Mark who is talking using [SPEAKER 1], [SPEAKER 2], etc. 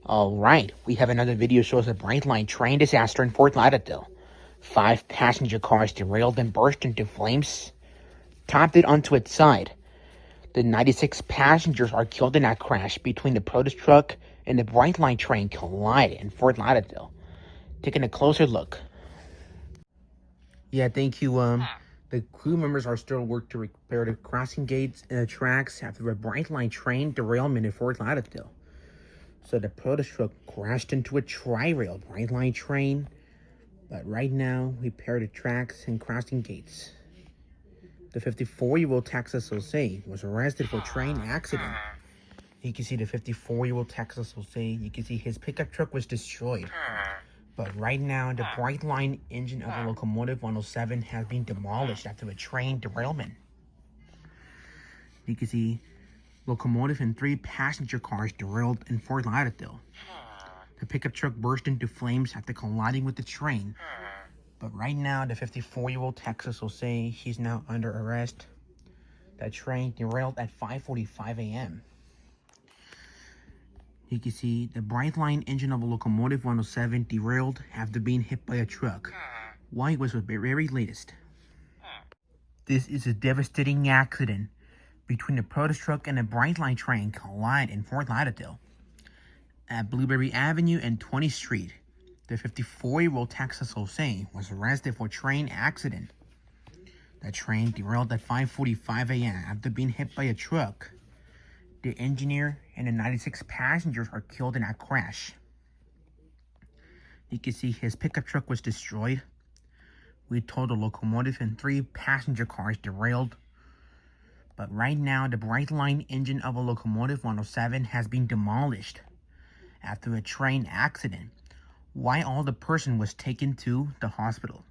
[SPEAKER 1] Alright, we have another video shows a Brightline train disaster in Fort Lauderdale. 5 passenger cars derailed and burst into flames, topped it onto its side. The 96 passengers are killed in that crash between the produce truck and the Brightline train collided in Fort Lauderdale. Taking a closer look. Yeah, thank you. The crew members are still working to repair the crossing gates and the tracks after a Brightline train derailment in Fort Lauderdale. So the produce truck crashed into a tri-rail Brightline train, but right now repair the tracks and crossing gates. The 54-year-old Texas Jose was arrested for train accident. You can see the 54-year-old Texas Jose. You can see his pickup truck was destroyed. But right now, the Brightline engine of the locomotive 107 has been demolished after a train derailment. You can see locomotive and 3 passenger cars derailed in Fort Lauderdale. The pickup truck burst into flames after colliding with the train. But right now, the 54-year-old Texas Jose, he's now under arrest. That train derailed at 5:45 a.m. You can see the Brightline engine of a locomotive 107 derailed after being hit by a truck. Why was the very latest. This is a devastating accident between the produce truck and a Brightline train collide in Fort Lauderdale. At Blueberry Avenue and 20th Street, the 54-year-old Texas Jose was arrested for train accident. The train derailed at 5:45 a.m. after being hit by a truck. The engineer and the 96 passengers are killed in that crash. You can see his pickup truck was destroyed. We told the locomotive and 3 passenger cars derailed. But right now, the Brightline engine of a locomotive 107 has been demolished after a train accident. Why all the person was taken to the hospital.